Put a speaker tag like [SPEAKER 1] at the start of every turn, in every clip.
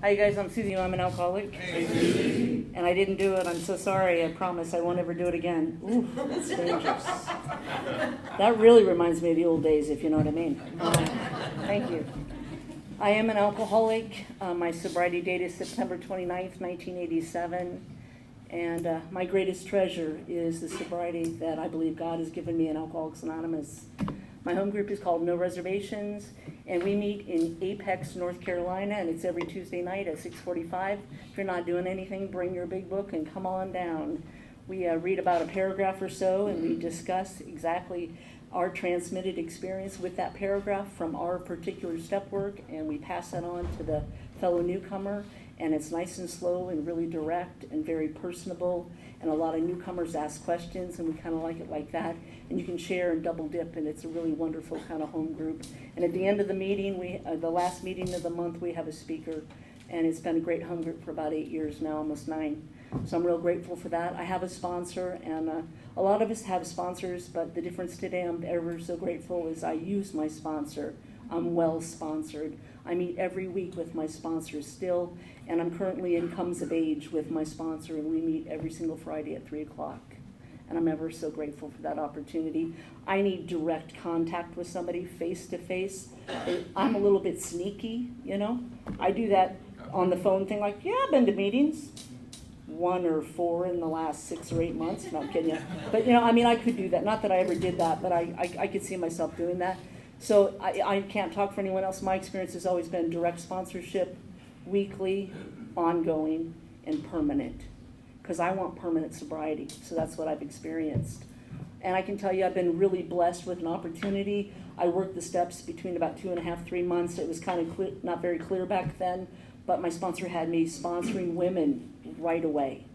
[SPEAKER 1] Hi guys, I'm Suzie. I'm an alcoholic.
[SPEAKER 2] Hey, Suzie.
[SPEAKER 1] And I didn't do it. I'm so sorry. I promise I won't ever do it again. Ooh, it's dangerous. That really reminds me of the old days, if you know what I mean. Thank you. I am an alcoholic. My sobriety date is September 29th, 1987. And my greatest treasure is the sobriety that I believe God has given me in Alcoholics Anonymous. My home group is called No Reservations, and we meet in Apex, North Carolina, and it's every Tuesday night at 6:45. If you're not doing anything, bring your big book and come on down. We read about a paragraph or so, and we discuss exactly our transmitted experience with that paragraph from our particular step work, and we pass that on to the fellow newcomer. And it's nice and slow and really direct and very personable. And a lot of newcomers ask questions, and we kind of like it like that. And you can share and double dip, and it's a really wonderful kind of home group. And at the end of the meeting, the last meeting of the month, we have a speaker. And it's been a great home group for about 8 years now, almost 9. So I'm real grateful for that. I have a sponsor, and a lot of us have sponsors, but the difference today I'm ever so grateful is I use my sponsor. I'm well sponsored. I meet every week with my sponsor still, and I'm currently in Comes of Age with my sponsor, and we meet every single Friday at 3 o'clock. And I'm ever so grateful for that opportunity. I need direct contact with somebody face to face. I'm a little bit sneaky, you know. I do that on the phone thing like, yeah, I've been to meetings. 1 or 4 in the last 6 or 8 months. No, I'm kidding you. But, you know, I mean, I could do that. Not that I ever did that, but I could see myself doing that. So I can't talk for anyone else. My experience has always been direct sponsorship, weekly, ongoing, and permanent. Because I want permanent sobriety. So that's what I've experienced. And I can tell you I've been really blessed with an opportunity. I worked the steps between about 2.5, 3 months. It was kind of not very clear back then. But my sponsor had me sponsoring women right away.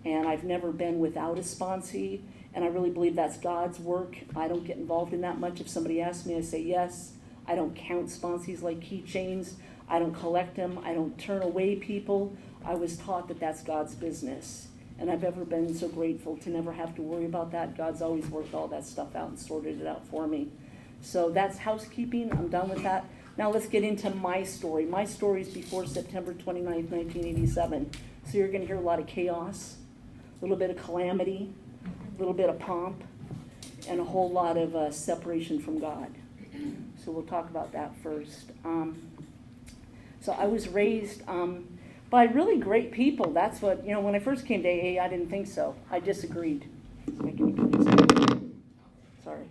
[SPEAKER 1] And I've never been without a sponsee. And I really believe that's God's work. I don't get involved in that much. If somebody asks me, I say yes. I don't count sponsees like keychains. I don't collect them. I don't turn away people. I was taught that that's God's business. And I've ever been so grateful to never have to worry about that. God's always worked all that stuff out and sorted it out for me. So that's housekeeping. I'm done with that. Now let's get into my story. My story is before September 29th, 1987. So you're going to hear a lot of chaos, a little bit of calamity, a little bit of pomp, and a whole lot of separation from God. So we'll talk about that first. So I was raised by really great people. That's what, you know, when I first came to AA, I didn't think so. I disagreed. Sorry.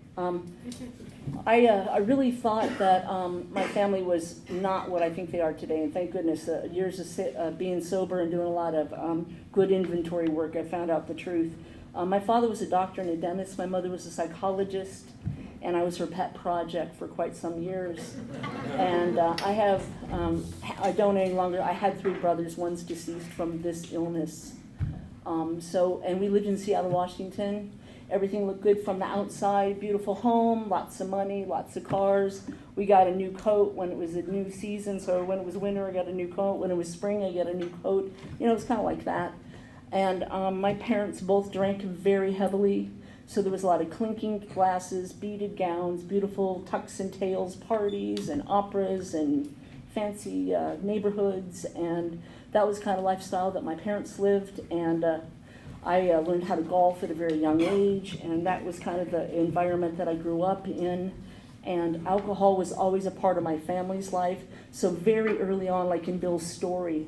[SPEAKER 1] I really thought that my family was not what I think they are today, and thank goodness, years of being sober and doing a lot of good inventory work, I found out the truth. My father was a doctor and a dentist. My mother was a psychologist, and I was her pet project for quite some years. And I don't any longer. I had 3 brothers. One's deceased from this illness. And we lived in Seattle, Washington. Everything looked good from the outside. Beautiful home, lots of money, lots of cars. We got a new coat when it was a new season. So when it was winter, I got a new coat. When it was spring, I got a new coat. You know, it was kind of like that. And my parents both drank very heavily, so there was a lot of clinking glasses, beaded gowns, beautiful tucks and tails parties and operas and fancy neighborhoods, and that was kind of lifestyle that my parents lived. And I learned how to golf at a very young age, and that was kind of the environment that I grew up in. And alcohol was always a part of my family's life, so very early on, like in Bill's story,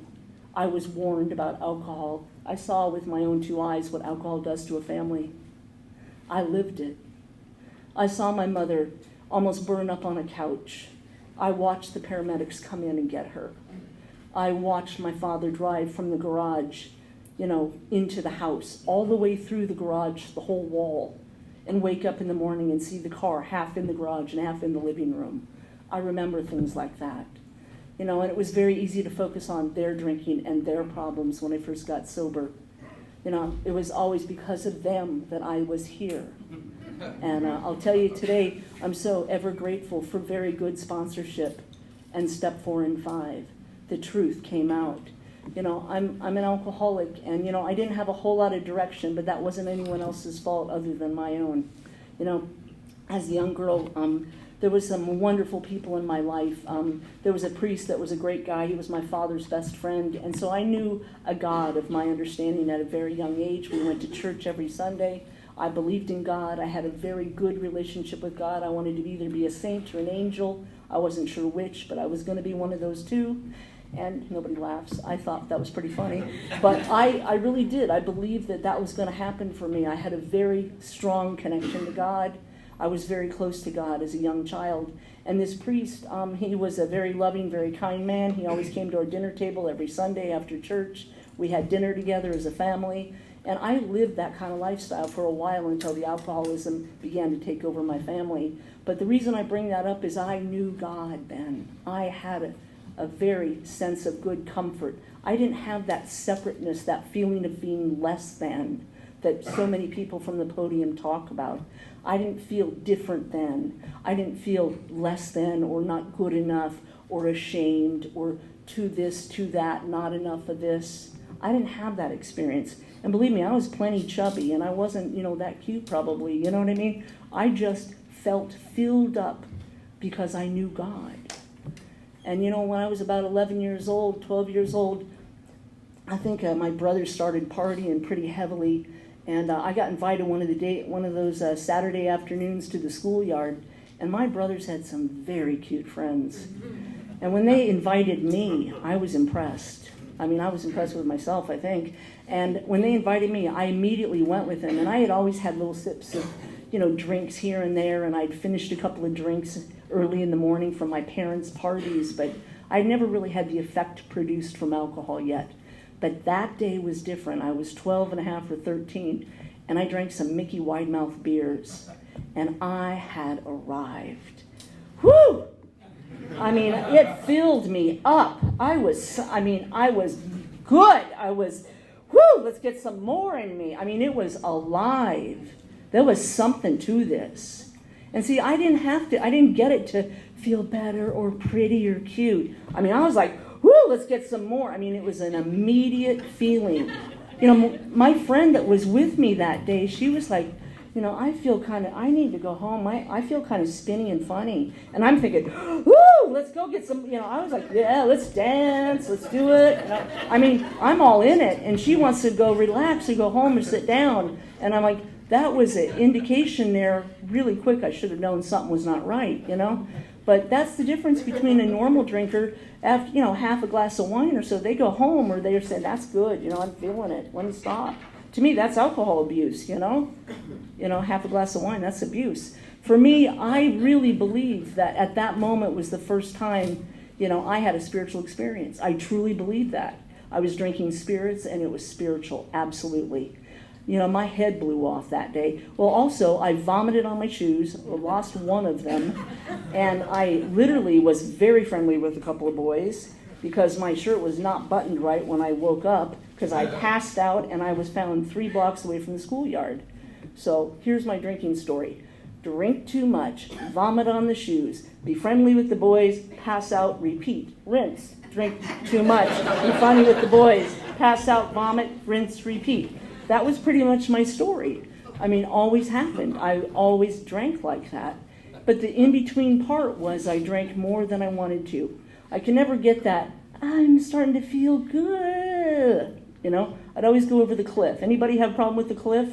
[SPEAKER 1] I was warned about alcohol. I saw with my own 2 eyes what alcohol does to a family. I lived it. I saw my mother almost burn up on a couch. I watched the paramedics come in and get her. I watched my father drive from the garage, you know, into the house, all the way through the garage, the whole wall, and wake up in the morning and see the car half in the garage and half in the living room. I remember things like that. You know, and it was very easy to focus on their drinking and their problems when I first got sober. You know, it was always because of them that I was here. And I'll tell you today, I'm so ever grateful for very good sponsorship and step 4 and 5. The truth came out. You know, I'm an alcoholic, and, you know, I didn't have a whole lot of direction, but that wasn't anyone else's fault other than my own. You know, as a young girl, There was some wonderful people in my life. There was a priest that was a great guy. He was my father's best friend. And so I knew a God of my understanding at a very young age. We went to church every Sunday. I believed in God. I had a very good relationship with God. I wanted to either be a saint or an angel. I wasn't sure which, but I was going to be one of those two. And nobody laughs. I thought that was pretty funny. But I really did. I believed that that was going to happen for me. I had a very strong connection to God. I was very close to God as a young child. And this priest, he was a very loving, very kind man. He always came to our dinner table every Sunday after church. We had dinner together as a family. And I lived that kind of lifestyle for a while until the alcoholism began to take over my family. But the reason I bring that up is I knew God then. I had a very sense of good comfort. I didn't have that separateness, that feeling of being less than that so many people from the podium talk about. I didn't feel different than. I didn't feel less than or not good enough or ashamed or to this, to that, not enough of this. I didn't have that experience. And believe me, I was plenty chubby and I wasn't, that cute probably, you know what I mean? I just felt filled up because I knew God. And when I was about 11 years old, 12 years old, I think my brother started partying pretty heavily. And I got invited one of those Saturday afternoons to the schoolyard, and my brothers had some very cute friends. And when they invited me, I was impressed. I was impressed with myself, I think. And when they invited me, I immediately went with them. And I had always had little sips of, drinks here and there, and I'd finished a couple of drinks early in the morning from my parents' parties, but I'd never really had the effect produced from alcohol yet. But that day was different. I was 12 and a half or 13, and I drank some Mickey Widemouth beers, and I had arrived. Whew! It filled me up. I was good. Let's get some more in me. it was alive. There was something to this. And see, I didn't get it to feel better or pretty or cute. I was like, let's get some more. It was an immediate feeling. My friend that was with me that day, she was like, I need to go home. I feel kind of spinny and funny. And I'm thinking, let's go get some, I was like, yeah, let's dance, let's do it. I'm all in it. And she wants to go relax and go home and sit down. And I'm like, that was an indication there really quick. I should have known something was not right, But that's the difference between a normal drinker. After, half a glass of wine or so, they go home or they say, that's good, I'm feeling it. Let me stop. To me, that's alcohol abuse, half a glass of wine, that's abuse. For me, I really believe that at that moment was the first time, I had a spiritual experience. I truly believe that. I was drinking spirits and it was spiritual, absolutely. My head blew off that day. Well, also, I vomited on my shoes, lost one of them, and I literally was very friendly with a couple of boys because my shirt was not buttoned right when I woke up because I passed out and I was found 3 blocks away from the schoolyard. So here's my drinking story. Drink too much, vomit on the shoes, be friendly with the boys, pass out, repeat, rinse. Drink too much, be funny with the boys, pass out, vomit, rinse, repeat. That was pretty much my story. Always happened. I always drank like that. But the in-between part was I drank more than I wanted to. I could never get that, I'm starting to feel good. I'd always go over the cliff. Anybody have a problem with the cliff?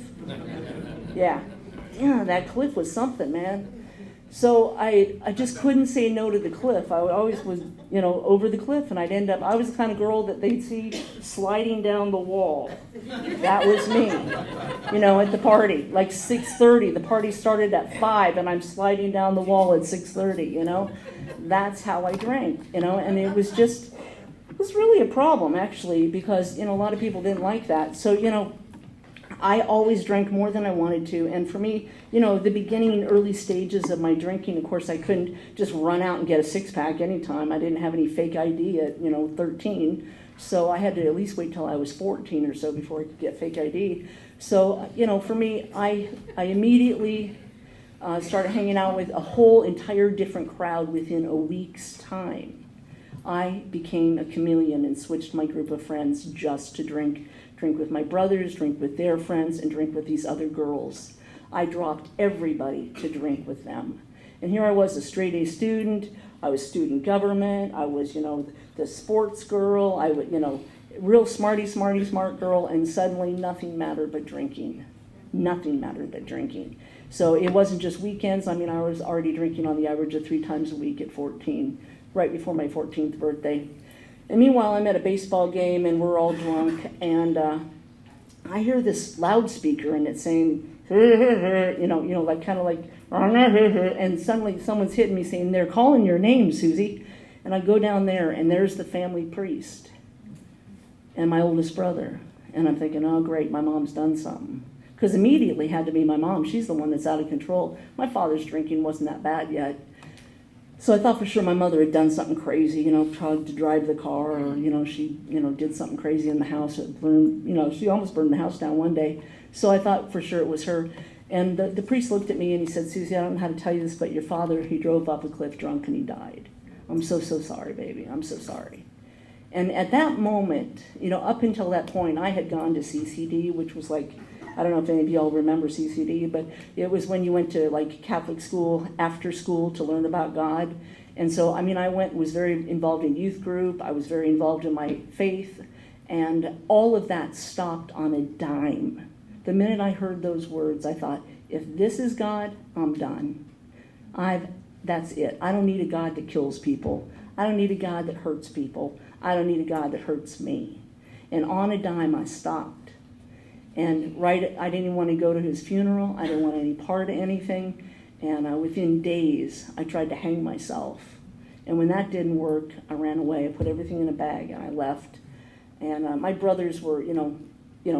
[SPEAKER 1] Yeah, that cliff was something, man. So I just couldn't say no to the cliff. I always was, over the cliff, and I was the kind of girl that they'd see sliding down the wall. That was me, at the party. Like 6:30, the party started at 5, and I'm sliding down the wall at 6:30, That's how I drank, and it was really a problem, actually, because, a lot of people didn't like that. So, I always drank more than I wanted to, and for me, the beginning, early stages of my drinking, of course, I couldn't just run out and get a 6-pack anytime. I didn't have any fake ID at, 13, so I had to at least wait till I was 14 or so before I could get fake ID. So, for me, I immediately started hanging out with a whole entire different crowd within a week's time. I became a chameleon and switched my group of friends just to drink with my brothers, drink with their friends, and drink with these other girls. I dropped everybody to drink with them. And here I was, a straight A student. I was student government. I was, the sports girl. I would, real smart girl. And suddenly nothing mattered but drinking. Nothing mattered but drinking. So it wasn't just weekends. I was already drinking on the average of 3 times a week at 14, right before my 14th birthday. And meanwhile, I'm at a baseball game and we're all drunk, and I hear this loudspeaker and it's saying, like kind of like, and suddenly someone's hitting me saying, they're calling your name, Suzie. And I go down there and there's the family priest and my oldest brother. And I'm thinking, oh great, my mom's done something. Because immediately had to be my mom. She's the one that's out of control. My father's drinking wasn't that bad yet. So I thought for sure my mother had done something crazy, tried to drive the car, or, she, did something crazy in the house. It burned, she almost burned the house down one day. So I thought for sure it was her. And the priest looked at me and he said, Suzie, I don't know how to tell you this, but your father, he drove off a cliff drunk and he died. I'm so sorry, baby. I'm so sorry. And at that moment, up until that point, I had gone to CCD, which was like, I don't know if any of y'all remember CCD, but it was when you went to like Catholic school after school to learn about God. And so, I was very involved in youth group. I was very involved in my faith. And all of that stopped on a dime. The minute I heard those words, I thought, if this is God, I'm done. That's it. I don't need a God that kills people. I don't need a God that hurts people. I don't need a God that hurts me. And on a dime, I stopped. And I didn't even want to go to his funeral. I didn't want any part of anything. And within days, I tried to hang myself. And when that didn't work, I ran away. I put everything in a bag and I left. And my brothers were,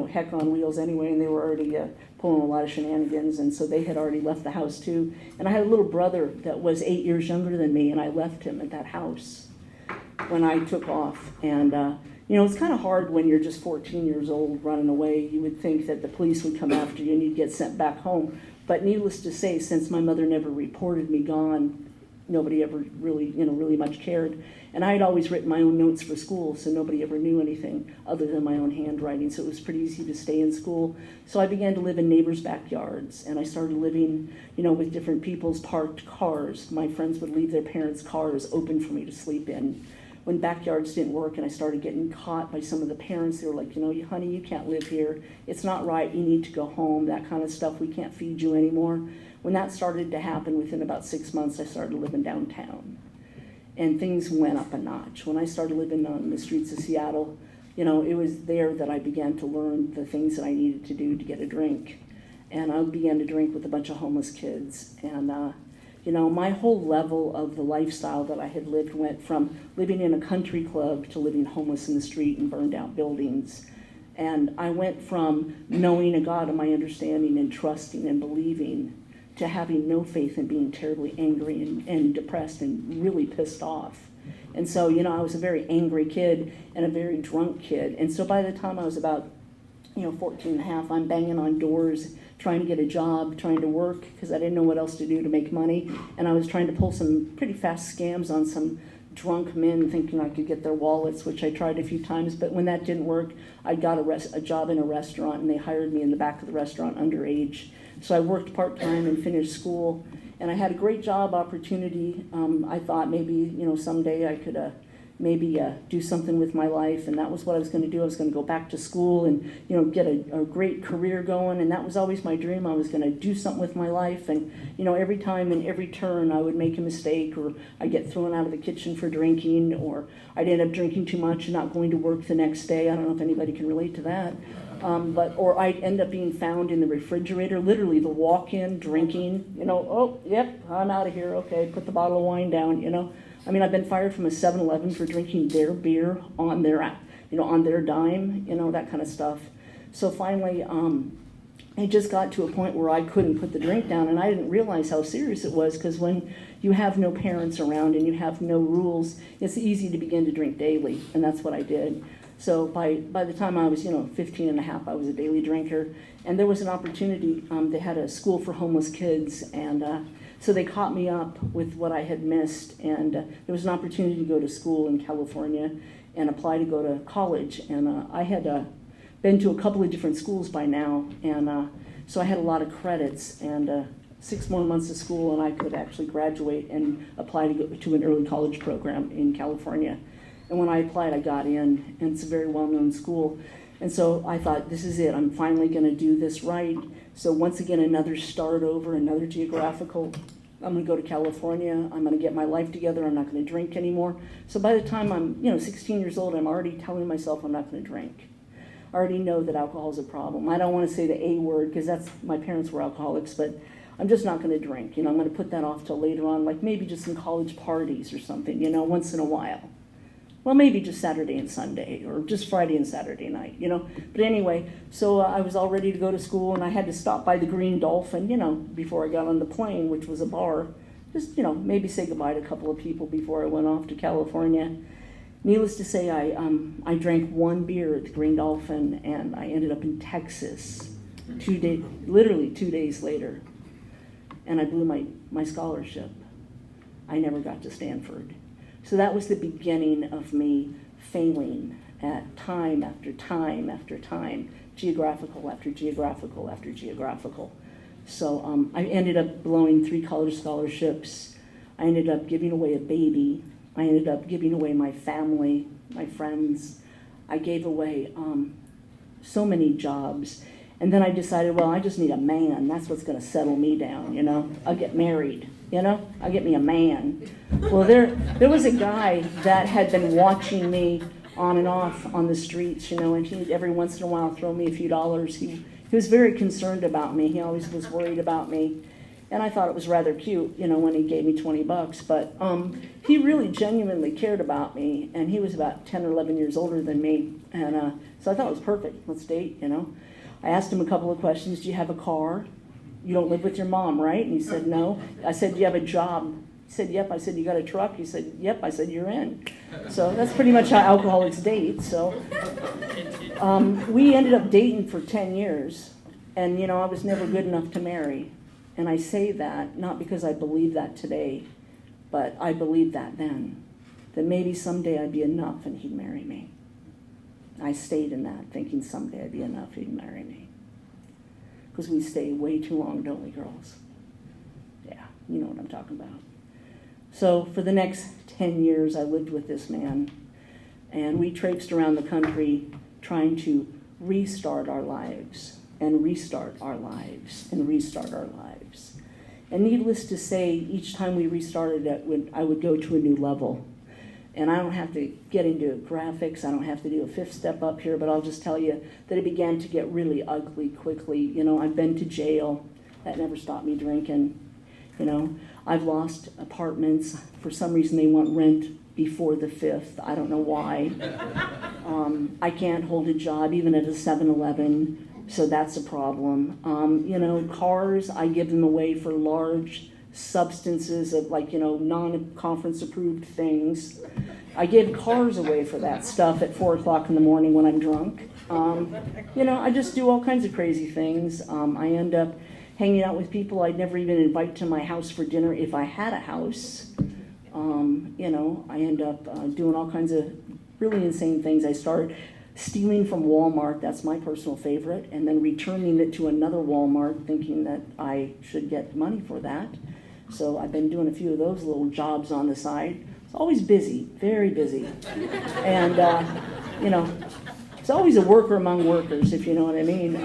[SPEAKER 1] heck on wheels anyway, and they were already pulling a lot of shenanigans. And so they had already left the house too. And I had a little brother that was 8 years younger than me, and I left him at that house when I took off. And it's kind of hard when you're just 14 years old running away. You would think that the police would come after you and you'd get sent back home. But needless to say, since my mother never reported me gone, nobody ever really, really much cared. And I had always written my own notes for school, so nobody ever knew anything other than my own handwriting. So it was pretty easy to stay in school. So I began to live in neighbors' backyards, and I started living, with different people's parked cars. My friends would leave their parents' cars open for me to sleep in. When backyards didn't work and I started getting caught by some of the parents, they were like, honey, you can't live here. It's not right. You need to go home, that kind of stuff. We can't feed you anymore. When that started to happen, within about 6 months, I started living downtown. And things went up a notch. When I started living on the streets of Seattle, it was there that I began to learn the things that I needed to do to get a drink. And I began to drink with a bunch of homeless kids. And my whole level of the lifestyle that I had lived went from living in a country club to living homeless in the street and burned out buildings. And I went from knowing a God and my understanding and trusting and believing to having no faith and being terribly angry and depressed and really pissed off. And so, I was a very angry kid and a very drunk kid. And so by the time I was about 14 and a half, I'm banging on doors, trying to get a job, trying to work, because I didn't know what else to do to make money. And I was trying to pull some pretty fast scams on some drunk men, thinking I could get their wallets, which I tried a few times. But when that didn't work, I got a job in a restaurant, and they hired me in the back of the restaurant underage. So I worked part-time and finished school. And I had a great job opportunity. I thought maybe, someday I could maybe do something with my life, and that was what I was going to do. I was going to go back to school and get a great career going, and that was always my dream. I was going to do something with my life, and every time in every turn I would make a mistake, or I'd get thrown out of the kitchen for drinking, or I'd end up drinking too much and not going to work the next day. I don't know if anybody can relate to that. Or I'd end up being found in the refrigerator, literally the walk-in drinking, oh, yep, I'm out of here, okay, put the bottle of wine down, I've been fired from a 7-Eleven for drinking their beer on their, on their dime, that kind of stuff. So finally, it just got to a point where I couldn't put the drink down, and I didn't realize how serious it was, because when you have no parents around and you have no rules, it's easy to begin to drink daily, and that's what I did. So by the time I was, 15 and a half, I was a daily drinker, and there was an opportunity. They had a school for homeless kids, and so they caught me up with what I had missed, and there was an opportunity to go to school in California and apply to go to college. And I had been to a couple of different schools by now, and so I had a lot of credits. And 6 more months of school, and I could actually graduate and apply to go to an early college program in California. And when I applied, I got in, and it's a very well-known school. And so I thought, this is it. I'm finally going to do this right. So once again, another start over, another geographical. I'm going to go to California. I'm going to get my life together. I'm not going to drink anymore. So by the time I'm 16 years old, I'm already telling myself I'm not going to drink. I already know that alcohol is a problem. I don't want to say the A word because my parents were alcoholics, but I'm just not going to drink. I'm going to put that off till later on, like maybe just some college parties or something, once in a while. Well, maybe just Saturday and Sunday, or just Friday and Saturday night, But anyway, so I was all ready to go to school, and I had to stop by the Green Dolphin, before I got on the plane, which was a bar. Just, maybe say goodbye to a couple of people before I went off to California. Needless to say, I drank one beer at the Green Dolphin, and I ended up in Texas literally 2 days later. And I blew my scholarship. I never got to Stanford. So that was the beginning of me failing at time after time after time, geographical after geographical after geographical. So I ended up blowing 3 college scholarships. I ended up giving away a baby. I ended up giving away my family, my friends. I gave away so many jobs. And then I decided, well, I just need a man. That's what's going to settle me down, I'll get married, I'll get me a man. Well, there was a guy that had been watching me on and off on the streets, and he'd every once in a while throw me a few dollars. He was very concerned about me. He always was worried about me. And I thought it was rather cute, when he gave me $20. But he really genuinely cared about me. And he was about 10 or 11 years older than me. And so I thought it was perfect. Let's date, I asked him a couple of questions. Do you have a car? You don't live with your mom, right? And he said, no. I said, do you have a job? He said, yep. I said, you got a truck? He said, yep. I said, you're in. So that's pretty much how alcoholics date. So we ended up dating for 10 years. And, I was never good enough to marry. And I say that not because I believe that today, but I believed that then, that maybe someday I'd be enough and he'd marry me. I stayed in that, thinking someday I'd be enough, he'd marry me. Because we stay way too long, don't we, girls? Yeah, you know what I'm talking about. So for the next 10 years, I lived with this man, and we traipsed around the country trying to restart our lives, and restart our lives, and restart our lives. And needless to say, each time we restarted it, I would go to a new level. And I don't have to get into graphics. I don't have to do a 5th step up here, but I'll just tell you that it began to get really ugly quickly. I've been to jail. That never stopped me drinking. I've lost apartments. For some reason, they want rent before the 5th. I don't know why. I can't hold a job even at a 7-Eleven, so that's a problem. Cars, I give them away for large substances of non-conference approved things. I give cars away for that stuff at 4 o'clock in the morning when I'm drunk. I just do all kinds of crazy things. I end up hanging out with people I'd never even invite to my house for dinner if I had a house. I end up doing all kinds of really insane things. I started stealing from Walmart, that's my personal favorite, and then returning it to another Walmart thinking that I should get money for that. So I've been doing a few of those little jobs on the side. It's always busy, very busy. And, it's always a worker among workers, if you know what I mean.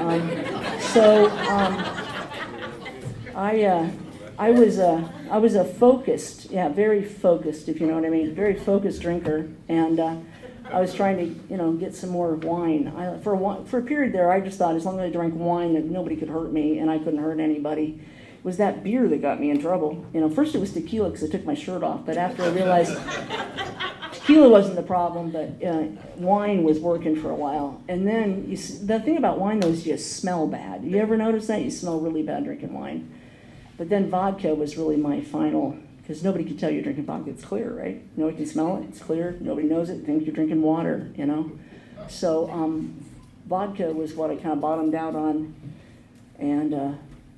[SPEAKER 1] I was a focused, very focused, if you know what I mean, very focused drinker. And I was trying to, get some more wine. For a period there, I just thought as long as I drank wine that nobody could hurt me and I couldn't hurt anybody. It was that beer that got me in trouble. First it was tequila because I took my shirt off, but after I realized tequila wasn't the problem, but wine was working for a while. And then the thing about wine, though, is you smell bad. You ever notice that? You smell really bad drinking wine. But then vodka was really my final, because nobody can tell you're drinking vodka. It's clear, right? Nobody can smell it. It's clear. Nobody knows it. Think you're drinking water, So vodka was what I kind of bottomed out on.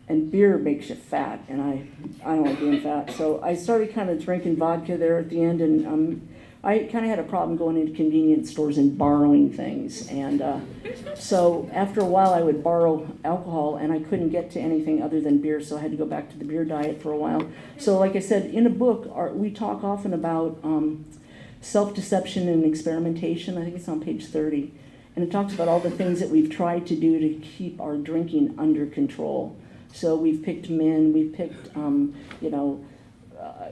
[SPEAKER 1] And beer makes you fat, and I don't like being fat. So I started kind of drinking vodka there at the end, and I kind of had a problem going into convenience stores and borrowing things. And so after a while, I would borrow alcohol, and I couldn't get to anything other than beer, so I had to go back to the beer diet for a while. So like I said, in a book, we talk often about self-deception and experimentation. I think it's on page 30. And it talks about all the things that we've tried to do to keep our drinking under control. So we've picked men, we've picked,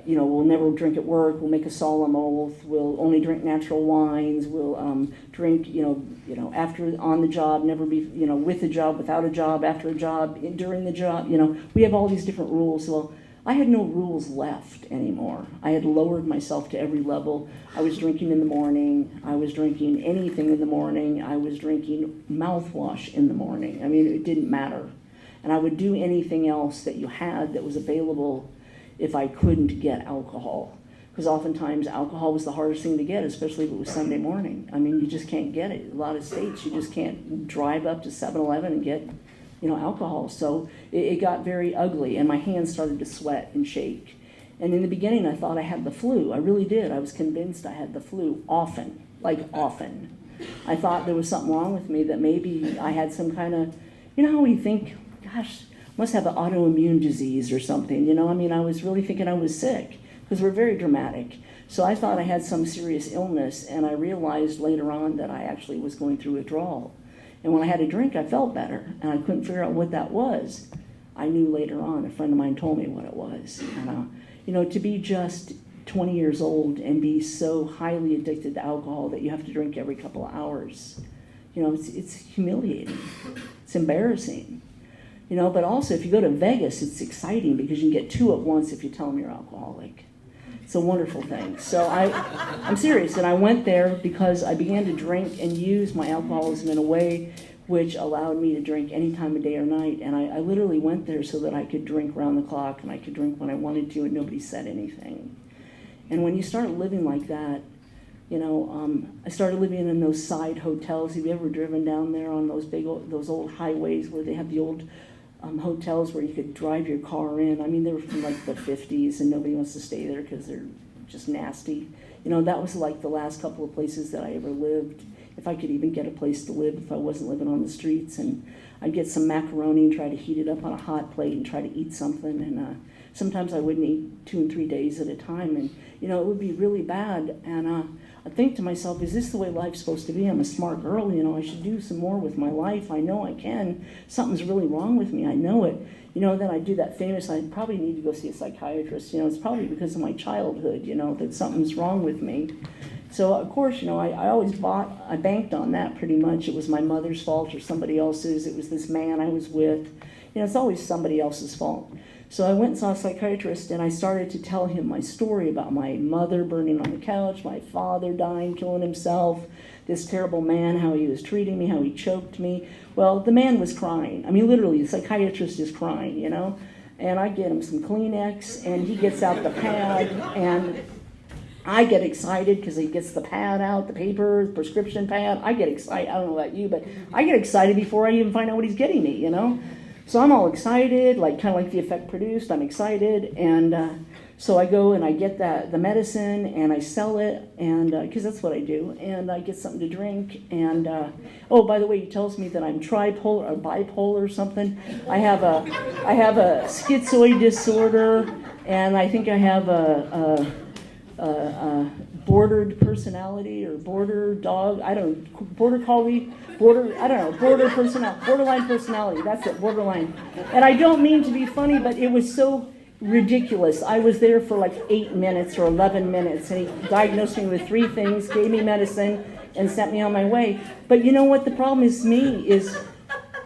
[SPEAKER 1] we'll never drink at work, we'll make a solemn oath, we'll only drink natural wines, we'll drink, after on the job, never be, with a job, without a job, after a job, during the job, we have all these different rules. Well, I had no rules left anymore. I had lowered myself to every level. I was drinking in the morning, I was drinking anything in the morning, I was drinking mouthwash in the morning. I mean, it didn't matter. And I would do anything else that you had that was available if I couldn't get alcohol. Because oftentimes alcohol was the hardest thing to get, especially if it was Sunday morning. I mean, you just can't get it. A lot of states, you just can't drive up to 7-Eleven and get, alcohol. So it got very ugly, and my hands started to sweat and shake. And in the beginning, I thought I had the flu. I really did. I was convinced I had the flu often, like often. I thought there was something wrong with me, that maybe I had some kind of, how we think, gosh, must have an autoimmune disease or something, I was really thinking I was sick, because we're very dramatic. So I thought I had some serious illness, and I realized later on that I actually was going through withdrawal. And when I had a drink, I felt better, and I couldn't figure out what that was. I knew later on, a friend of mine told me what it was. And, to be just 20 years old and be so highly addicted to alcohol that you have to drink every couple of hours, it's humiliating. It's embarrassing. But also if you go to Vegas, it's exciting because you can get two at once if you tell them you're alcoholic. It's a wonderful thing. So I'm serious, and I went there because I began to drink and use my alcoholism in a way which allowed me to drink any time of day or night. And I literally went there so that I could drink round the clock, and I could drink when I wanted to, and nobody said anything. And when you start living like that, I started living in those side hotels. Have you ever driven down there on those old highways where they have the old hotels where you could drive your car in? I mean, they were from like the 50s, and nobody wants to stay there because they're just nasty. That was like the last couple of places that I ever lived, if I could even get a place to live, if I wasn't living on the streets. And I'd get some macaroni and try to heat it up on a hot plate and try to eat something. And sometimes I wouldn't eat 2 and 3 days at a time, and it would be really bad. And I think to myself, is this the way life's supposed to be? I'm a smart girl, I should do some more with my life. I know I can. Something's really wrong with me. I know it. Then I do that famous, I probably need to go see a psychiatrist. It's probably because of my childhood, that something's wrong with me. So, of course, I banked on that pretty much. It was my mother's fault or somebody else's. It was this man I was with. It's always somebody else's fault. So I went and saw a psychiatrist, and I started to tell him my story about my mother burning on the couch, my father dying, killing himself, this terrible man, how he was treating me, how he choked me. Well, the man was crying. I mean, literally, the psychiatrist is crying, And I get him some Kleenex, and he gets out the pad, and I get excited because he gets the pad out, the paper, prescription pad. I get excited. I don't know about you, but I get excited before I even find out what he's getting me, So I'm all excited, kind of like the effect produced. I'm excited, and so I go and I get the medicine, and I sell it, and because that's what I do, and I get something to drink. And oh, by the way, he tells me that I'm tripolar or bipolar or something. I have a schizoid disorder, and I think I have a bordered personality or border dog. I don't know, border collie. Borderline personality, that's it, borderline. And I don't mean to be funny, but it was so ridiculous. I was there for like 8 minutes or 11 minutes, and he diagnosed me with 3 things, gave me medicine, and sent me on my way. But you know what the problem is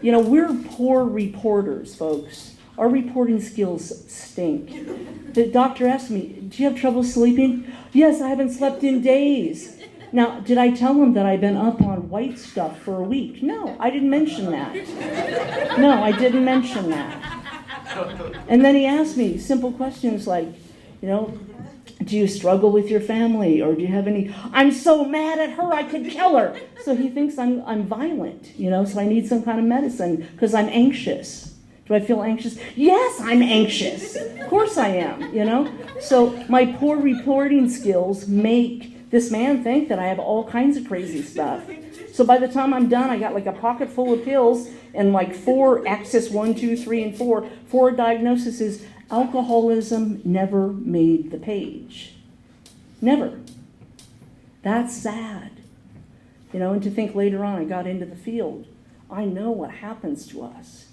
[SPEAKER 1] we're poor reporters, folks. Our reporting skills stink. The doctor asked me, do you have trouble sleeping? Yes, I haven't slept in days. Now, did I tell him that I've been up on white stuff for a week? No, I didn't mention that. No, I didn't mention that. And then he asked me simple questions like, do you struggle with your family, or do you have any? I'm so mad at her, I could kill her. So he thinks I'm violent, so I need some kind of medicine because I'm anxious. Do I feel anxious? Yes, I'm anxious. Of course I am, So my poor reporting skills make This man thinks that I have all kinds of crazy stuff. So by the time I'm done, I got like a pocket full of pills and like 4 axis 1, 2, 3, and 4 diagnoses. Alcoholism never made the page. Never. That's sad. And to think later on I got into the field. I know what happens to us.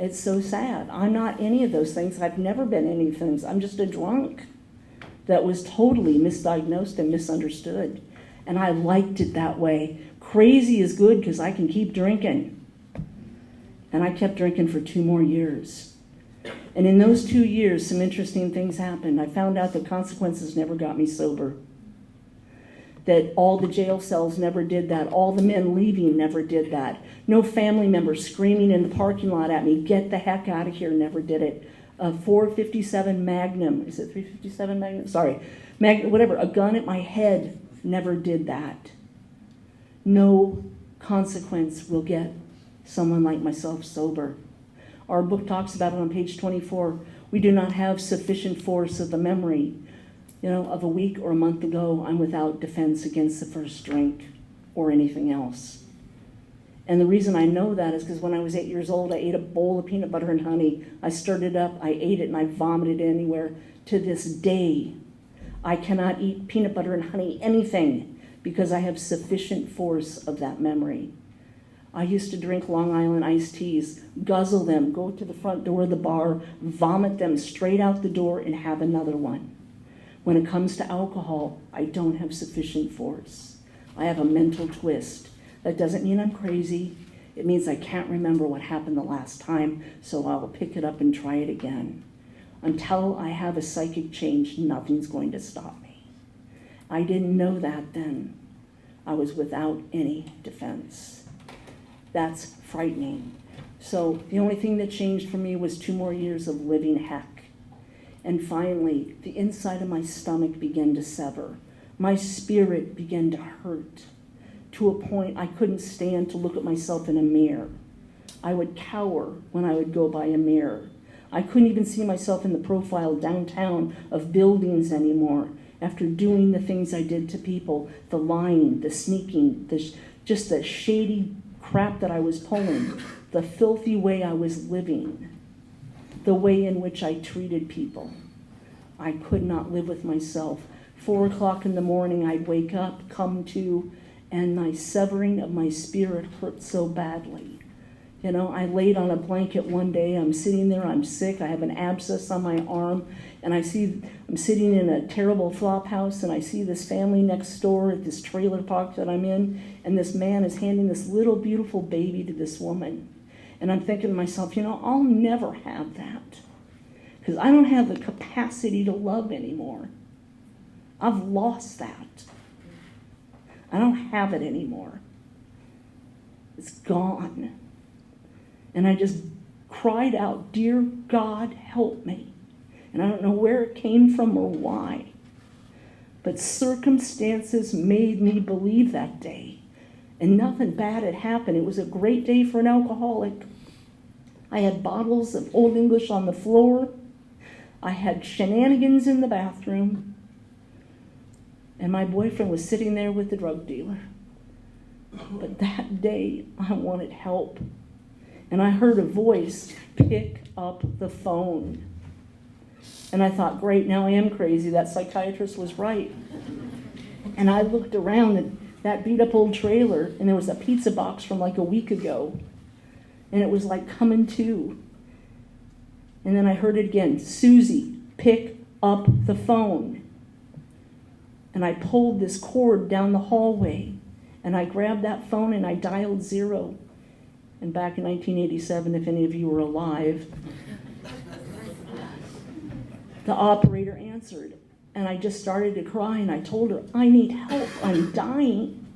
[SPEAKER 1] It's so sad. I'm not any of those things. I've never been any of those things. I'm just a drunk that was totally misdiagnosed and misunderstood. And I liked it that way. Crazy is good because I can keep drinking. And I kept drinking for 2 more years. And in those 2 years, some interesting things happened. I found out that consequences never got me sober. That all the jail cells never did that. All the men leaving never did that. No family members screaming in the parking lot at me, get the heck out of here, never did it. A 457 Magnum, is it 357 Magnum? Sorry, whatever, a gun at my head never did that. No consequence will get someone like myself sober. Our book talks about it on page 24. We do not have sufficient force of the memory. Of a week or a month ago, I'm without defense against the first drink or anything else. And the reason I know that is because when I was 8 years old, I ate a bowl of peanut butter and honey. I stirred it up, I ate it, and I vomited anywhere. To this day, I cannot eat peanut butter and honey, anything, because I have sufficient force of that memory. I used to drink Long Island iced teas, guzzle them, go to the front door of the bar, vomit them straight out the door, and have another one. When it comes to alcohol, I don't have sufficient force. I have a mental twist. That doesn't mean I'm crazy. It means I can't remember what happened the last time, so I'll pick it up and try it again. Until I have a psychic change, nothing's going to stop me. I didn't know that then. I was without any defense. That's frightening. So the only thing that changed for me was 2 more years of living heck. And finally, the inside of my stomach began to sever. My spirit began to hurt to a point I couldn't stand to look at myself in a mirror. I would cower when I would go by a mirror. I couldn't even see myself in the profile downtown of buildings anymore after doing the things I did to people, the lying, the sneaking, just the shady crap that I was pulling, the filthy way I was living. The way in which I treated people. I could not live with myself. 4 o'clock in the morning, I'd wake up, come to, and my severing of my spirit hurt so badly. I laid on a blanket one day, I'm sitting there, I'm sick, I have an abscess on my arm, and I'm sitting in a terrible flop house, and I see this family next door at this trailer park that I'm in, and this man is handing this little beautiful baby to this woman. And I'm thinking to myself, I'll never have that because I don't have the capacity to love anymore. I've lost that. I don't have it anymore. It's gone. And I just cried out, dear God, help me. And I don't know where it came from or why. But circumstances made me believe that day. And nothing bad had happened. It was a great day for an alcoholic. I had bottles of Old English on the floor. I had shenanigans in the bathroom. And my boyfriend was sitting there with the drug dealer. But that day, I wanted help. And I heard a voice pick up the phone. And I thought, great, now I am crazy. That psychiatrist was right. And I looked around at that beat up old trailer, and there was a pizza box from like a week ago. And it was like coming to. And then I heard it again, Suzie, pick up the phone. And I pulled this cord down the hallway, and I grabbed that phone and I dialed 0. And back in 1987, if any of you were alive, the operator answered. And I just started to cry, and I told her, I need help, I'm dying.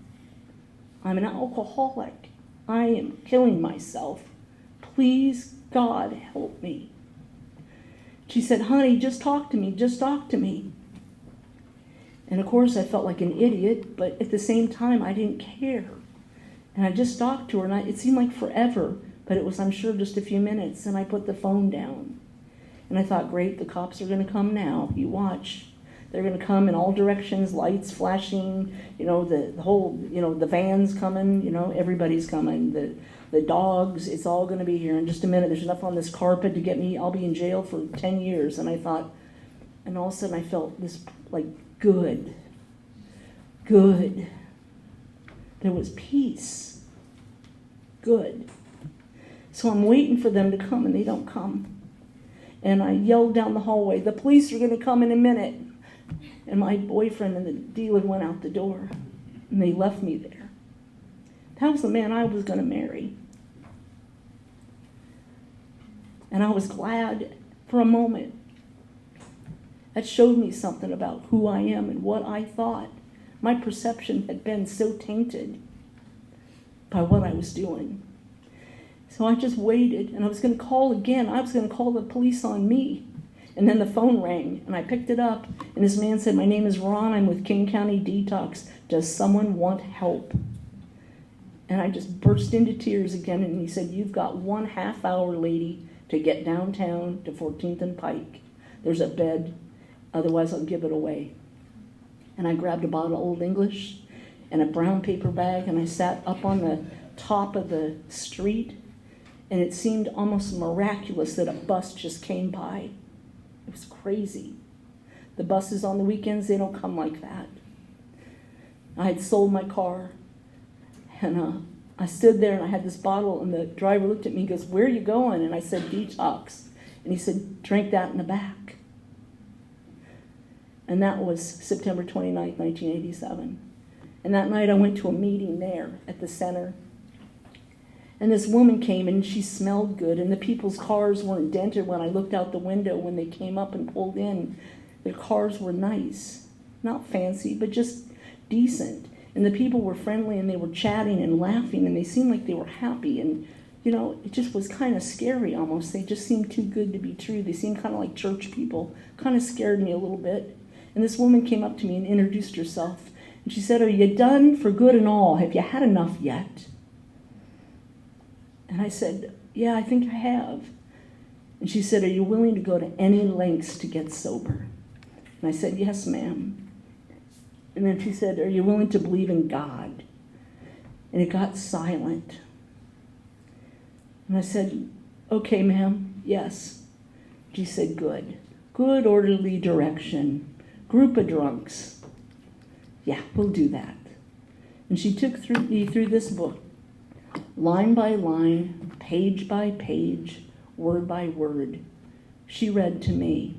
[SPEAKER 1] I'm an alcoholic. I am killing myself. Please, God, help me. She said, honey, just talk to me, just talk to me. And of course, I felt like an idiot, but at the same time, I didn't care. And I just talked to her, and it seemed like forever, but it was, I'm sure, just a few minutes, and I put the phone down. And I thought, great, the cops are going to come now. You watch. They're going to come in all directions, lights flashing, the whole, the van's coming, everybody's coming, the dogs, it's all going to be here in just a minute. There's enough on this carpet to get me, I'll be in jail for 10 years. And I thought, and all of a sudden I felt this, like, good. There was peace. Good. So I'm waiting for them to come, and they don't come. And I yelled down the hallway, the police are going to come in a minute. And my boyfriend and the dealer went out the door, and they left me there. That was the man I was going to marry. And I was glad for a moment. That showed me something about who I am and what I thought. My perception had been so tainted by what I was doing. So I just waited, and I was going to call again. I was going to call the police on me. And then the phone rang, and I picked it up, and this man said, my name is Ron, I'm with King County Detox. Does someone want help? And I just burst into tears again, and he said, you've got 1.5 hour, lady, to get downtown to 14th and Pike. There's a bed, otherwise I'll give it away. And I grabbed a bottle of Old English and a brown paper bag, and I sat up on the top of the street, and it seemed almost miraculous that a bus just came by. It was crazy. The buses on the weekends, they don't come like that. I had sold my car, and I stood there, and I had this bottle, and the driver looked at me and goes, where are you going? And I said, detox. And he said, drink that in the back. And that was September 29th, 1987. And that night I went to a meeting there at the center. And this woman came, and she smelled good, and the people's cars weren't dented when I looked out the window when they came up and pulled in. Their cars were nice. Not fancy, but just decent. And the people were friendly, and they were chatting and laughing, and they seemed like they were happy. And, it just was kind of scary almost. They just seemed too good to be true. They seemed kind of like church people. Kind of scared me a little bit. And this woman came up to me and introduced herself. And she said, are you done for good and all? Have you had enough yet? And I said, yeah, I think I have. And she said, are you willing to go to any lengths to get sober? And I said, yes, ma'am. And then she said, are you willing to believe in God? And it got silent. And I said, okay, ma'am, yes. She said, good. Good orderly direction. Group of drunks. Yeah, we'll do that. And she took me through this book. Line by line, page by page, word by word. She read to me.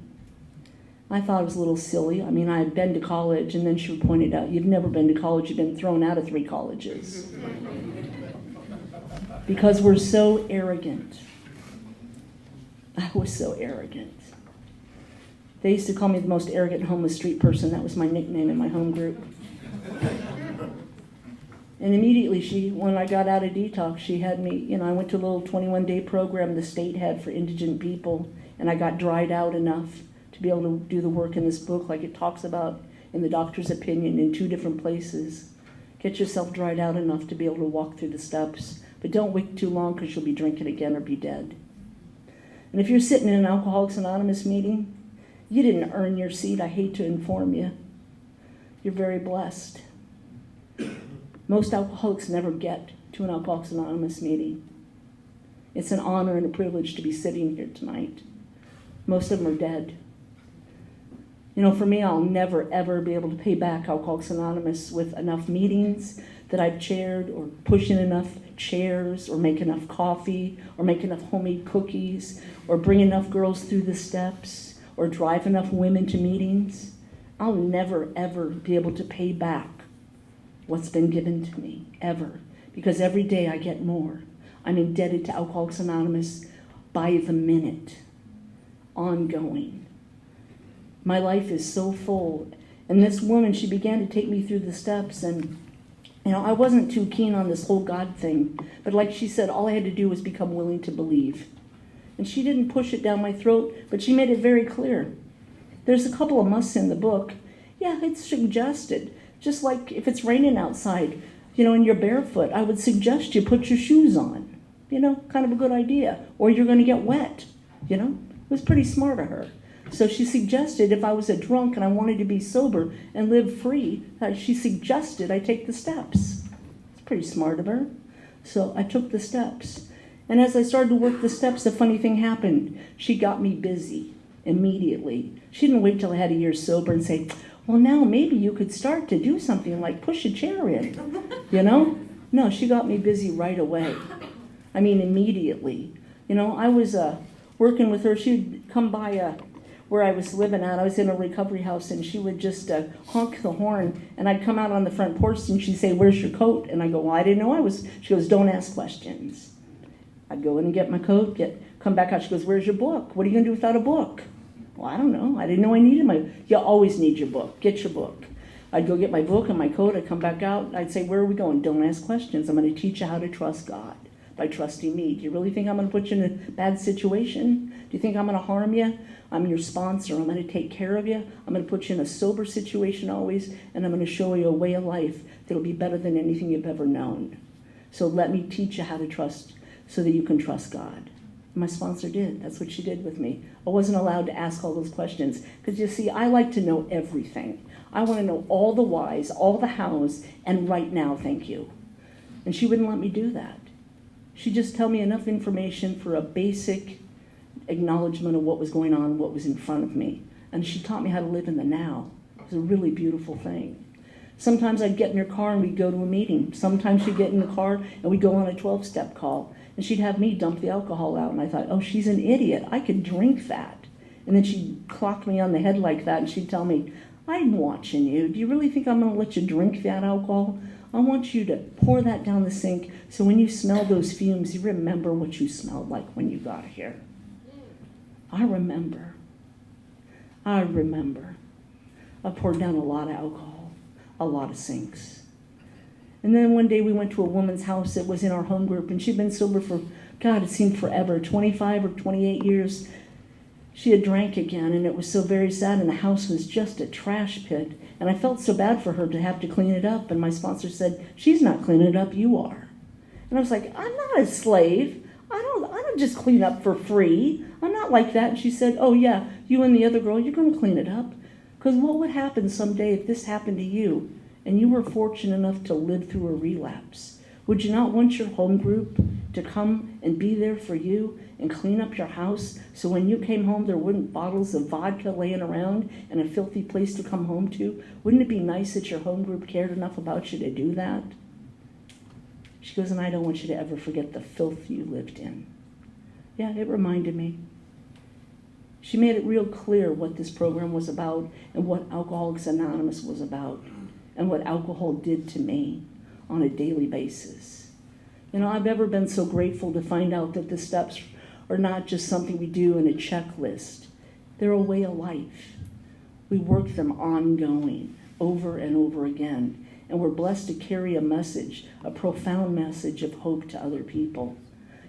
[SPEAKER 1] I thought it was a little silly. I mean, I had been to college, and then she pointed out, you've never been to college, you've been thrown out of 3 colleges. Because we're so arrogant. I was so arrogant. They used to call me the most arrogant homeless street person. That was my nickname in my home group. And immediately, when I got out of detox, she had me, I went to a little 21-day program the state had for indigent people, and I got dried out enough to be able to do the work in this book, like it talks about in the doctor's opinion in 2 different places. Get yourself dried out enough to be able to walk through the steps, but don't wait too long because you'll be drinking again or be dead. And if you're sitting in an Alcoholics Anonymous meeting, you didn't earn your seat. I hate to inform you. You're very blessed. Most alcoholics never get to an Alcoholics Anonymous meeting. It's an honor and a privilege to be sitting here tonight. Most of them are dead. For me, I'll never, ever be able to pay back Alcoholics Anonymous with enough meetings that I've chaired, or push in enough chairs, or make enough coffee, or make enough homemade cookies, or bring enough girls through the steps, or drive enough women to meetings. I'll never, ever be able to pay back what's been given to me, ever. Because every day I get more. I'm indebted to Alcoholics Anonymous by the minute, ongoing. My life is so full. And this woman, she began to take me through the steps, and I wasn't too keen on this whole God thing. But like she said, all I had to do was become willing to believe. And she didn't push it down my throat, but she made it very clear. There's a couple of musts in the book. Yeah, it's suggested. Just like if it's raining outside, and you're barefoot, I would suggest you put your shoes on. Kind of a good idea. Or you're going to get wet. It was pretty smart of her. So she suggested if I was a drunk and I wanted to be sober and live free, she suggested I take the steps. It's pretty smart of her. So I took the steps. And as I started to work the steps, a funny thing happened. She got me busy immediately. She didn't wait till I had a year sober and say, well, now maybe you could start to do something like push a chair in, you know? No, she got me busy right away. I mean, immediately. You know, I was working with her. She'd come by where I was living at. I was in a recovery house, and she would just honk the horn, and I'd come out on the front porch, and she'd say, where's your coat? And I go, well, I didn't know I was. She goes, don't ask questions. I'd go in and get my coat, come back out. She goes, where's your book? What are you going to do without a book? Well, I don't know. I didn't know I needed you always need your book. Get your book. I'd go get my book and my coat. I'd come back out. I'd say, where are we going? Don't ask questions. I'm going to teach you how to trust God by trusting me. Do you really think I'm going to put you in a bad situation? Do you think I'm going to harm you? I'm your sponsor. I'm going to take care of you. I'm going to put you in a sober situation always, and I'm going to show you a way of life that'll be better than anything you've ever known. So let me teach you how to trust so that you can trust God. My sponsor did. That's what she did with me. I wasn't allowed to ask all those questions because, you see, I like to know everything. I want to know all the whys, all the hows, and right now, thank you. And she wouldn't let me do that. She'd just tell me enough information for a basic acknowledgement of what was going on, what was in front of me. And she taught me how to live in the now. It was a really beautiful thing. Sometimes I'd get in her car and we'd go to a meeting. Sometimes she'd get in the car and we'd go on a 12-step call. And she'd have me dump the alcohol out. And I thought, oh, she's an idiot. I could drink that. And then she'd clock me on the head like that, and she'd tell me, I'm watching you. Do you really think I'm going to let you drink that alcohol? I want you to pour that down the sink so when you smell those fumes, you remember what you smelled like when you got here. I remember. I poured down a lot of alcohol, a lot of sinks. And then one day we went to a woman's house that was in our home group, and she'd been sober for, God, it seemed forever, 25 or 28 years. She had drank again, and it was so very sad, and the house was just a trash pit. And I felt so bad for her to have to clean it up, and my sponsor said, she's not cleaning it up, you are. And I was like, I'm not a slave. I don't just clean up for free. I'm not like that. And she said, oh yeah, you and the other girl, you're going to clean it up. Because what would happen someday if this happened to you, and you were fortunate enough to live through a relapse? Would you not want your home group to come and be there for you and clean up your house so when you came home there wouldn't bottles of vodka laying around and a filthy place to come home to? Wouldn't it be nice that your home group cared enough about you to do that? She goes, and I don't want you to ever forget the filth you lived in. Yeah, it reminded me. She made it real clear what this program was about and what Alcoholics Anonymous was about and what alcohol did to me on a daily basis. You know, I've never been so grateful to find out that the steps are not just something we do in a checklist. They're a way of life. We work them ongoing, over and over again. And we're blessed to carry a message, a profound message of hope to other people.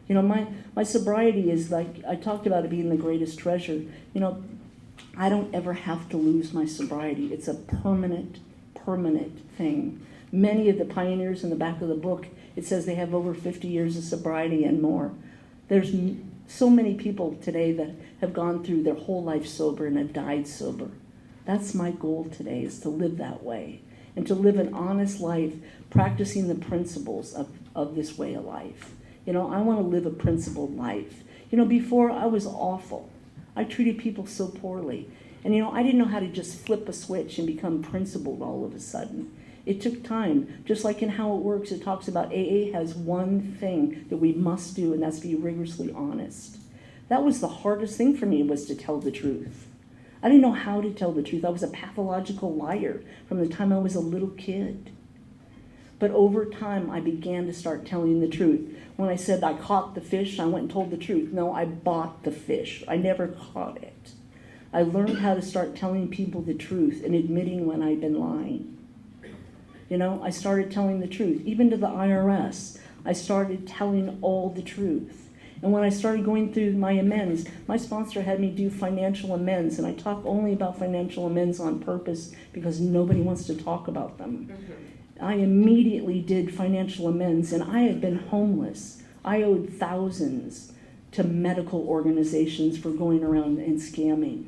[SPEAKER 1] You know, my sobriety is like, I talked about it being the greatest treasure. You know, I don't ever have to lose my sobriety. It's a permanent thing. Many of the pioneers in the back of the book, it says they have over 50 years of sobriety and more. There's so many people today that have gone through their whole life sober and have died sober. That's my goal today, is to live that way and to live an honest life practicing the principles of this way of life. You know, I want to live a principled life. You know, before I was awful. I treated people so poorly. And, you know, I didn't know how to just flip a switch and become principled all of a sudden. It took time. Just like in How It Works, it talks about AA has one thing that we must do, and that's be rigorously honest. That was the hardest thing for me, was to tell the truth. I didn't know how to tell the truth. I was a pathological liar from the time I was a little kid. But over time, I began to start telling the truth. When I said I caught the fish, I went and told the truth. No, I bought the fish. I never caught it. I learned how to start telling people the truth and admitting when I'd been lying. You know, I started telling the truth. Even to the IRS, I started telling all the truth. And when I started going through my amends, my sponsor had me do financial amends, and I talk only about financial amends on purpose because nobody wants to talk about them. I immediately did financial amends, and I had been homeless. I owed thousands to medical organizations for going around and scamming.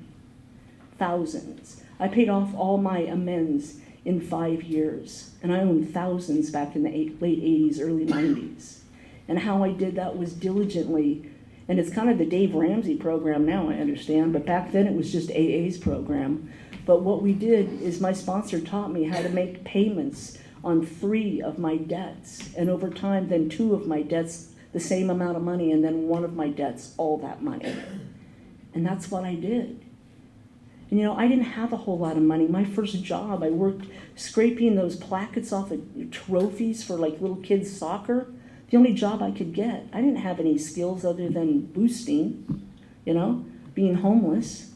[SPEAKER 1] thousands. I paid off all my amends in 5 years, and I owned thousands back in the late 80s, early 90s. And how I did that was diligently, and it's kind of the Dave Ramsey program now, I understand, but back then it was just AA's program. But what we did is my sponsor taught me how to make payments on 3 of my debts, and over time then 2 of my debts, the same amount of money, and then 1 of my debts, all that money. And that's what I did. And I didn't have a whole lot of money. My first job, I worked scraping those plackets off of trophies for like little kids' soccer. The only job I could get. I didn't have any skills other than boosting, being homeless.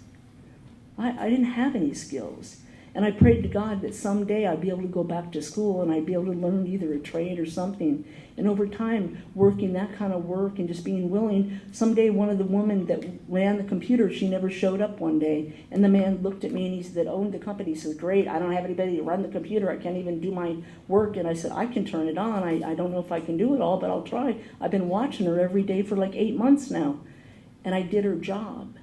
[SPEAKER 1] I didn't have any skills. And I prayed to God that someday I'd be able to go back to school and I'd be able to learn either a trade or something. And over time, working that kind of work and just being willing, someday one of the women that ran the computer, she never showed up one day. And the man looked at me and he said, that owned the company, he says, great, I don't have anybody to run the computer. I can't even do my work. And I said, I can turn it on. I don't know if I can do it all, but I'll try. I've been watching her every day for like 8 months now. And I did her job.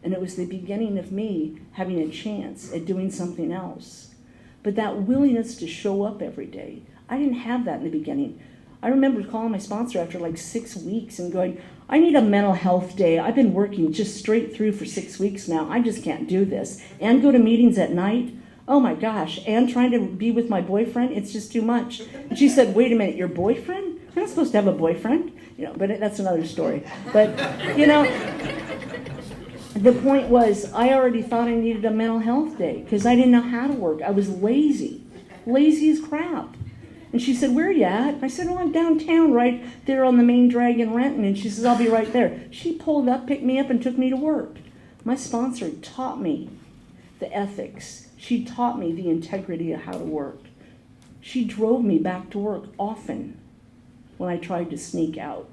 [SPEAKER 1] And it was the beginning of me having a chance at doing something else. But that willingness to show up every day, I didn't have that in the beginning. I remember calling my sponsor after like 6 weeks and going, I need a mental health day. I've been working just straight through for 6 weeks now. I just can't do this. And go to meetings at night. Oh my gosh. And trying to be with my boyfriend. It's just too much. And she said, wait a minute, your boyfriend? You're not supposed to have a boyfriend. But that's another story. But, the point was, I already thought I needed a mental health day because I didn't know how to work. I was lazy as crap. And she said, where are you at? I said, I'm downtown right there on the main drag in Renton. And she says, I'll be right there. She pulled up, picked me up, and took me to work. My sponsor taught me the ethics. She taught me the integrity of how to work. She drove me back to work often when I tried to sneak out.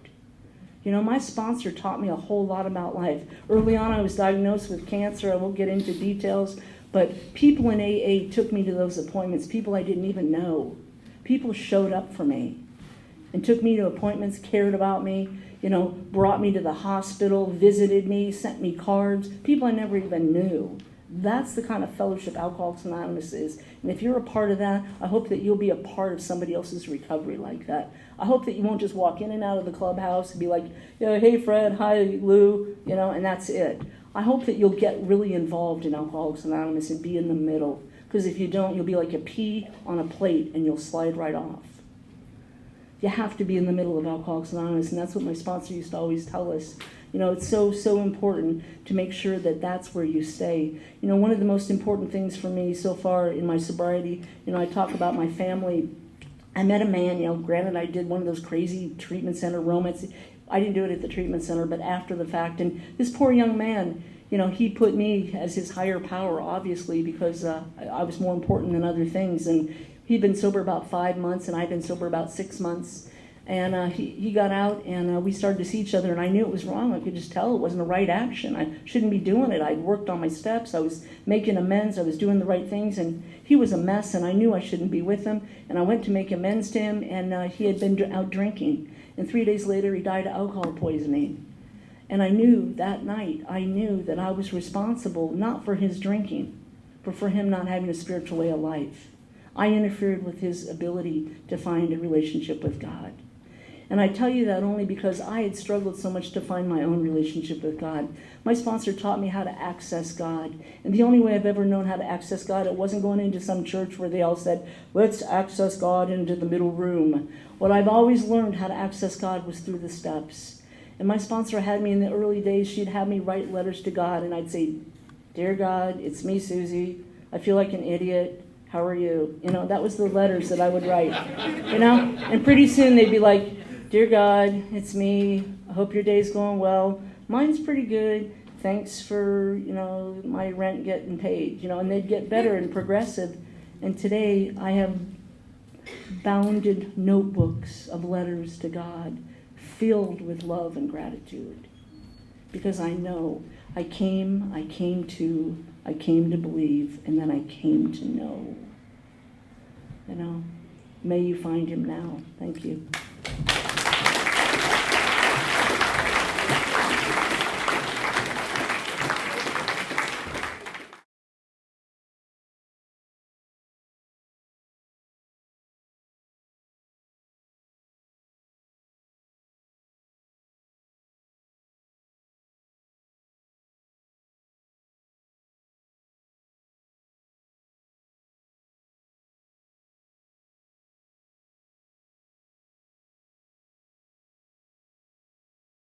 [SPEAKER 1] My sponsor taught me a whole lot about life. Early on, I was diagnosed with cancer. I won't get into details, but people in AA took me to those appointments, people I didn't even know. People showed up for me and took me to appointments, cared about me, brought me to the hospital, visited me, sent me cards, people I never even knew. That's the kind of fellowship Alcoholics Anonymous is. And if you're a part of that, I hope that you'll be a part of somebody else's recovery like that. I hope that you won't just walk in and out of the clubhouse and be like, hey Fred, hi Lou, and that's it. I hope that you'll get really involved in Alcoholics Anonymous and be in the middle. Because if you don't, you'll be like a pea on a plate and you'll slide right off. You have to be in the middle of Alcoholics Anonymous, and that's what my sponsor used to always tell us. It's so important to make sure that that's where you stay. One of the most important things for me so far in my sobriety, I talk about my family. I met a man, granted I did one of those crazy treatment center romance. I didn't do it at the treatment center, but after the fact. And this poor young man, he put me as his higher power, obviously, because I was more important than other things. And he'd been sober about 5 months, and I'd been sober about 6 months. And he got out, and we started to see each other, and I knew it was wrong. I could just tell it wasn't the right action. I shouldn't be doing it. I'd worked on my steps. I was making amends. I was doing the right things, and he was a mess, and I knew I shouldn't be with him. And I went to make amends to him, and he had been out drinking. And 3 days later, he died of alcohol poisoning. And I knew that night, that I was responsible not for his drinking, but for him not having a spiritual way of life. I interfered with his ability to find a relationship with God. And I tell you that only because I had struggled so much to find my own relationship with God. My sponsor taught me how to access God. And the only way I've ever known how to access God, it wasn't going into some church where they all said, let's access God into the middle room. What I've always learned how to access God was through the steps. And my sponsor had me in the early days, she'd have me write letters to God, and I'd say, Dear God, it's me, Suzie. I feel like an idiot. How are you? That was the letters that I would write. And pretty soon they'd be like, Dear God, it's me. I hope your day's going well. Mine's pretty good. Thanks for, my rent getting paid. And they'd get better and progressive. And today I have bounded notebooks of letters to God filled with love and gratitude. Because I know I came to believe, and then I came to know. May you find him now. Thank you.